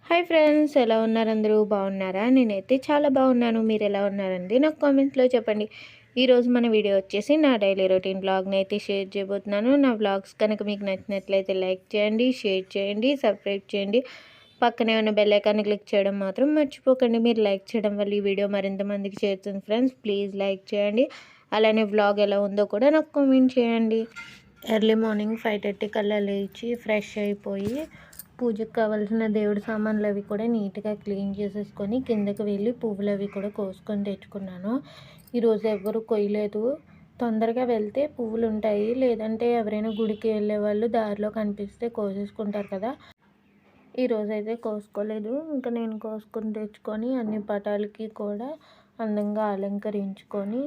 Hi friends, ఎలా ఉన్నారు? అందరూ బాగున్నారా? నేనైతే చాలా బాగున్నాను. మీరు ఎలా ఉన్నారండి? నాకు కామెంట్స్లో చెప్పండి. ఈరోజు మన వీడియో వచ్చేసి నా డైలీ రొటీన్ బ్లాగ్ని అయితే షేర్ చేయబోతున్నాను. నా బ్లాగ్స్ కనుక మీకు నచ్చినట్లయితే లైక్ చేయండి, షేర్ చేయండి, సబ్స్క్రైబ్ చేయండి. పక్కనే ఉన్న బెల్ ఐకాన్ని క్లిక్ చేయడం మాత్రం మర్చిపోకండి. మీరు లైక్ చేయడం వల్ల ఈ వీడియో మరింత మందికి చేరుతుంది ఫ్రెండ్స్. ప్లీజ్ లైక్ చేయండి. అలానే వ్లాగ్ ఎలా ఉందో కూడా నాకు కామెంట్ చేయండి. ఎర్లీ మార్నింగ్ 5:30 కల్లా లేచి ఫ్రెష్ అయిపోయి పూజకు కావాల్సిన దేవుడి సామాన్లు అవి కూడా నీట్గా క్లీన్ చేసేసుకొని కిందకి వెళ్ళి పువ్వులు అవి కూడా కోసుకొని తెచ్చుకున్నాను. ఈరోజు ఎవరు కొయ్యలేదు. తొందరగా వెళ్తే పువ్వులు ఉంటాయి, లేదంటే ఎవరైనా గుడికి వెళ్ళే వాళ్ళు దారిలో కనిపిస్తే కోసేసుకుంటారు కదా. ఈరోజు అయితే కోసుకోలేదు. ఇంకా నేను కోసుకొని తెచ్చుకొని అన్ని పటాలకి కూడా అందంగా అలంకరించుకొని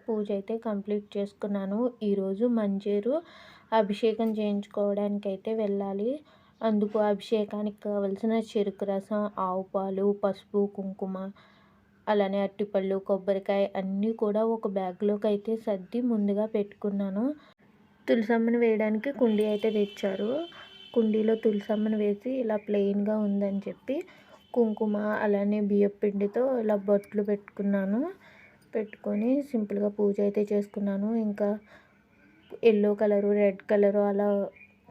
పూజ అయితే కంప్లీట్ చేసుకున్నాను. ఈరోజు మంజేరు అభిషేకం చేయించుకోవడానికి అయితే వెళ్ళాలి. అందుకు అభిషేకానికి కావలసిన చెరుకు రసం, ఆవు పాలు, పసుపు, కుంకుమ, అలానే అరటిపళ్ళు, కొబ్బరికాయ అన్నీ కూడా ఒక బ్యాగ్లోకి అయితే సర్ది ముందుగా పెట్టుకున్నాను. తులసమ్మని వేయడానికి కుండీ అయితే తెచ్చారు. కుండీలో తులసమ్మని వేసి ఇలా ప్లెయిన్గా ఉందని చెప్పి కుంకుమ అలానే బియ్యపు పిండితో ఇలా బొట్లు పెట్టుకున్నాను. పెట్టుకొని సింపుల్గా పూజ అయితే చేసుకున్నాను. ఇంకా ఎల్లో కలరు, రెడ్ కలరు అలా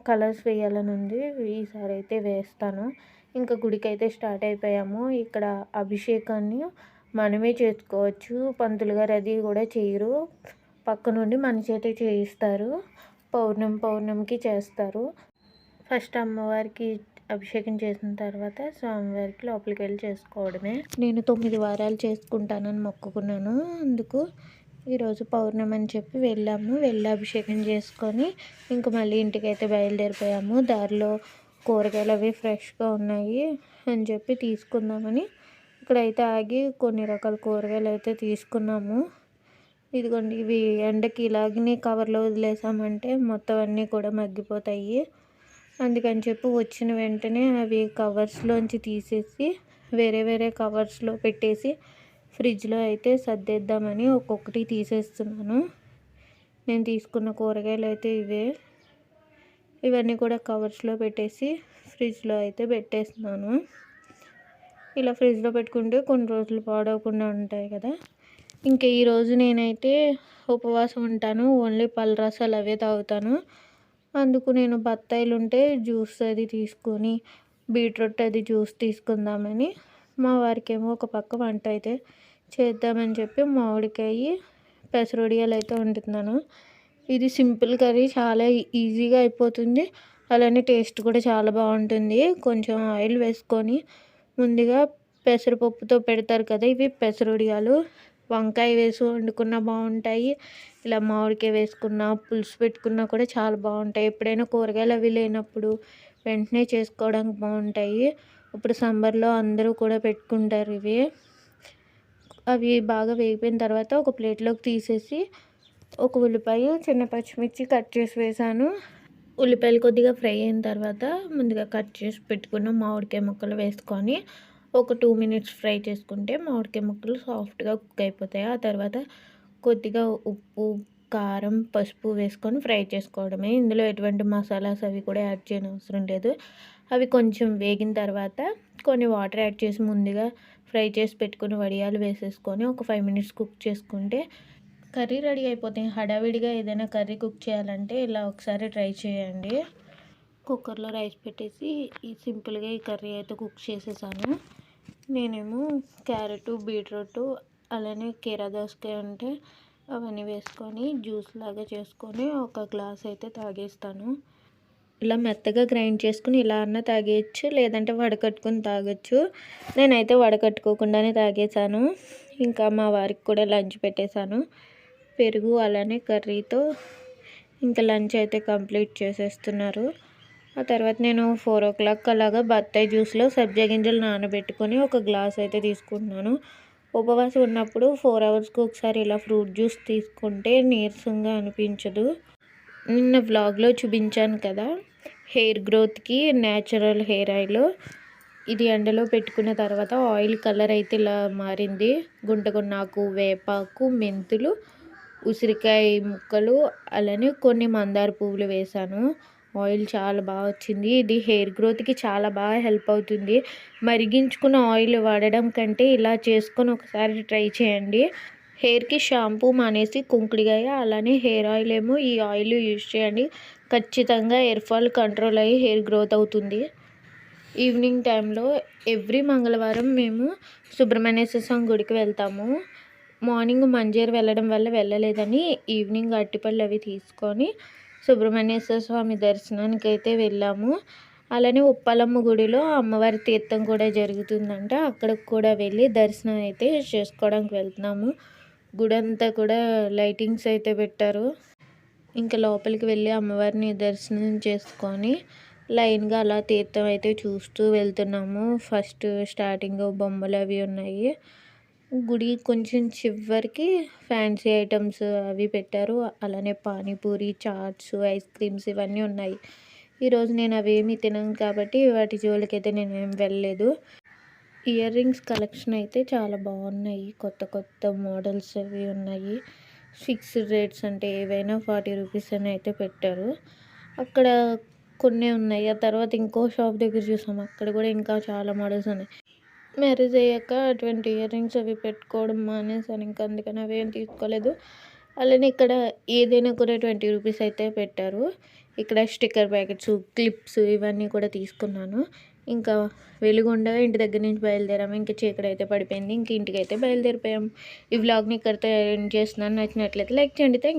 కలర్స్ వేయాలని ఉంది. ఈసారి అయితే వేస్తాను. ఇంకా గుడికి అయితే స్టార్ట్ అయిపోయాము. ఇక్కడ అభిషేకాన్ని మనమే చేసుకోవచ్చు. పంతులు గారు అది కూడా చేయరు, పక్క నుండి మన చేతే చేయిస్తారు. పౌర్ణమికి చేస్తారు. ఫస్ట్ అమ్మవారికి అభిషేకం చేసిన తర్వాత స్వామివారికి లోపలికి వెళ్ళి చేసుకోవడమే. నేను 9 వారాలు చేసుకుంటానని మొక్కుకున్నాను. అందుకు ఈరోజు పౌర్ణమి అని చెప్పి వెళ్ళి అభిషేకం చేసుకొని ఇంకా మళ్ళీ ఇంటికైతే బయలుదేరిపోయాము. దారిలో కూరగాయలు అవి ఫ్రెష్గా ఉన్నాయి అని చెప్పి తీసుకుందామని ఇక్కడైతే ఆగి కొన్ని రకాల కూరగాయలు అయితే తీసుకున్నాము. ఇదిగోండి, ఇవి ఎండకి ఇలాగనే కవర్లో వదిలేసామంటే మొత్తం అన్నీ కూడా మగ్గిపోతాయి. అందుకని చెప్పి వచ్చిన వెంటనే అవి కవర్స్లోంచి తీసేసి వేరే కవర్స్లో పెట్టేసి ఫ్రిడ్జ్లో అయితే సర్దేద్దామని ఒక్కొక్కటి తీసేస్తున్నాను. నేను తీసుకున్న కూరగాయలు అయితే ఇవన్నీ కూడా కవర్స్లో పెట్టేసి ఫ్రిడ్జ్లో అయితే పెట్టేస్తున్నాను. ఇలా ఫ్రిడ్జ్లో పెట్టుకుంటే కొన్ని రోజులు పాడవకుండా ఉంటాయి కదా. ఇంకా ఈరోజు నేనైతే ఉపవాసం ఉంటాను. ఓన్లీ పళ్ళ రసాలు అవే తాగుతాను. అందుకు నేను బత్తాయిలు ఉంటే జ్యూస్ అది తీసుకొని బీట్రూట్ అది జ్యూస్ తీసుకుందామని, మా వారికి ఏమో ఒక పక్క వంట అయితే చేద్దామని చెప్పి మామిడికాయ పెసరొడియాలు అయితే వండుతున్నాను. ఇది సింపుల్ కర్రీ, చాలా ఈజీగా అయిపోతుంది. అలానే టేస్ట్ కూడా చాలా బాగుంటుంది. కొంచెం ఆయిల్ వేసుకొని ముందుగా పెసరపప్పుతో పెడతారు కదా, ఇవి పెసరొడియాలు. వంకాయ వేసి వండుకున్నా బాగుంటాయి. ఇలా మామిడికాయ వేసుకున్న పులుసు పెట్టుకున్నా కూడా చాలా బాగుంటాయి. ఎప్పుడైనా కూరగాయలు అవి లేనప్పుడు వెంటనే చేసుకోవడానికి బాగుంటాయి. ఇప్పుడు సమ్మర్లో అందరూ కూడా పెట్టుకుంటారు ఇవి. అవి బాగా వేగిపోయిన తర్వాత ఒక ప్లేట్లోకి తీసేసి ఒక ఉల్లిపాయ, చిన్న పచ్చిమిర్చి కట్ చేసి వేసాను. ఉల్లిపాయలు కొద్దిగా ఫ్రై అయిన తర్వాత ముందుగా కట్ చేసి పెట్టుకున్న మామిడికాయ ముక్కలు వేసుకొని ఒక 2 మినిట్స్ ఫ్రై చేసుకుంటే మామిడికాయ ముక్కలు సాఫ్ట్గా కుక్ అయిపోతాయి. ఆ తర్వాత కొద్దిగా ఉప్పు, కారం, పసుపు వేసుకొని ఫ్రై చేసుకోవడమే. ఇందులో ఎటువంటి మసాలాస్ అవి కూడా యాడ్ చేయని అవసరం లేదు. అవి కొంచెం వేగిన తర్వాత కొన్ని వాటర్ యాడ్ చేసి ముందుగా ఫ్రై చేసి పెట్టుకుని వడియాలు వేసేసుకొని ఒక 5 మినిట్స్ కుక్ చేసుకుంటే కర్రీ రెడీ అయిపోతాయి. హడావిడిగా ఏదైనా కర్రీ కుక్ చేయాలంటే ఇలా ఒకసారి ట్రై చేయండి. కుక్కర్లో రైస్ పెట్టేసి సింపుల్గా ఈ కర్రీ అయితే కుక్ చేసేసాను. నేనేమో క్యారెట్, బీట్రూట్ అలానే కీరా దోసకాయ ఉంటే అవన్నీ వేసుకొని జ్యూస్ లాగా చేసుకొని ఒక గ్లాస్ అయితే తాగేస్తాను. ఇలా మెత్తగా గ్రైండ్ చేసుకుని ఇలా అన్న తాగేయచ్చు, లేదంటే వడకట్టుకుని తాగొచ్చు. నేనైతే వడకట్టుకోకుండానే తాగేసాను. ఇంకా మా వారికి కూడా లంచ్ పెట్టేశాను. పెరుగు అలానే కర్రీతో ఇంకా లంచ్ అయితే కంప్లీట్ చేసేస్తున్నారు. ఆ తర్వాత నేను 4 o'clock అలాగా బత్తాయి జ్యూస్లో సబ్జా గింజలు నానబెట్టుకొని ఒక గ్లాస్ అయితే తీసుకుంటున్నాను. ఉపవాసం ఉన్నప్పుడు 4 hours-కి ఒకసారి ఇలా ఫ్రూట్ జ్యూస్ తీసుకుంటే నీరసంగా అనిపించదు. నిన్న వ్లాగ్లో చూపించాను కదా, హెయిర్ గ్రోత్కి న్యాచురల్ హెయిర్ ఆయిల్. ఇది ఎండలో పెట్టుకున్న తర్వాత ఆయిల్ కలర్ అయితే ఇలా మారింది. గుంటగొన్నాకు, వేపాకు, మెంతులు, ఉసిరికాయ ముక్కలు అలానే కొన్ని మందార పువ్వులు వేసాను. ఆయిల్ చాలా బాగా వచ్చింది. ఇది హెయిర్ గ్రోత్కి చాలా బాగా హెల్ప్ అవుతుంది. మరిగించుకున్న ఆయిల్ వాడడం కంటే ఇలా చేసుకొని ఒకసారి ట్రై చేయండి. హెయిర్కి షాంపూ మానేసి కుంకుడుగాయ అలానే హెయిర్ ఆయిల్ ఏమో ఈ ఆయిల్ యూజ్ చేయండి. ఖచ్చితంగా హెయిర్ ఫాల్ కంట్రోల్ అయ్యి హెయిర్ గ్రోత్ అవుతుంది. ఈవినింగ్ టైంలో ఎవ్రీ మంగళవారం మేము సుబ్రహ్మణ్యేశ్వర స్వామి గుడికి వెళ్తాము. మార్నింగ్ మంజేరు వెళ్ళడం వల్ల వెళ్ళలేదని ఈవినింగ్ అరటిపళ్ళు అవి తీసుకొని సుబ్రహ్మణ్యేశ్వర స్వామి దర్శనానికి అయితే వెళ్ళాము. అలానే ఉప్పలమ్మ గుడిలో అమ్మవారి తీర్థం కూడా జరుగుతుందంట. అక్కడికి కూడా వెళ్ళి దర్శనం అయితే చేసుకోవడానికి వెళ్తున్నాము. గుడి అంతా కూడా లైటింగ్స్ అయితే పెట్టారు. ఇంకా లోపలికి వెళ్ళి అమ్మవారిని దర్శనం చేసుకొని లైన్గా అలా తీర్థం అయితే చూస్తూ వెళ్తున్నాము. ఫస్ట్ స్టార్టింగ్ బొమ్మలు అవి ఉన్నాయి. గుడి కొంచెం చివరికి ఫ్యాన్సీ ఐటమ్స్ అవి పెట్టారు. అలానే పానీపూరి, చాట్స్, ఐస్ క్రీమ్స్ ఇవన్నీ ఉన్నాయి. ఈరోజు నేను అవేమీ తినను కాబట్టి వాటి జోలికైతే నేనేం వెళ్ళలేదు. ఇయర్ రింగ్స్ కలెక్షన్ అయితే చాలా బాగున్నాయి. కొత్త కొత్త మోడల్స్ అవి ఉన్నాయి. ఫిక్స్డ్ రేట్స్ అంటే ఏవైనా 40 రూపీస్ అని అయితే పెట్టారు. అక్కడ కొన్ని ఉన్నాయి. ఆ తర్వాత ఇంకో షాప్ దగ్గర చూసాము. అక్కడ కూడా ఇంకా చాలా మోడల్స్ ఉన్నాయి. మ్యారేజ్ అయ్యాక అటువంటి ఇయర్ రింగ్స్ అవి పెట్టుకోవడం మానేసాను. ఇంకా అందుకని అవేం తీసుకోలేదు. అలానే ఇక్కడ ఏదైనా కూడా 20 రూపీస్ అయితే పెట్టారు. ఇక్కడ స్టిక్కర్ ప్యాకెట్స్, క్లిప్స్ ఇవన్నీ కూడా తీసుకున్నాను. ఇంకా వెలుగుండగా ఇంటి దగ్గర నుంచి బయలుదేరాము. ఇంకా చీకటి అయితే పడిపోయింది. ఇంక ఇంటికి అయితే బయలుదేరిపోయాము. ఈ వ్లాగ్ని ఇక్కడితో ఎండ్ చేస్తున్నాను. నచ్చినట్లయితే లైక్ చేయండి. Thank you.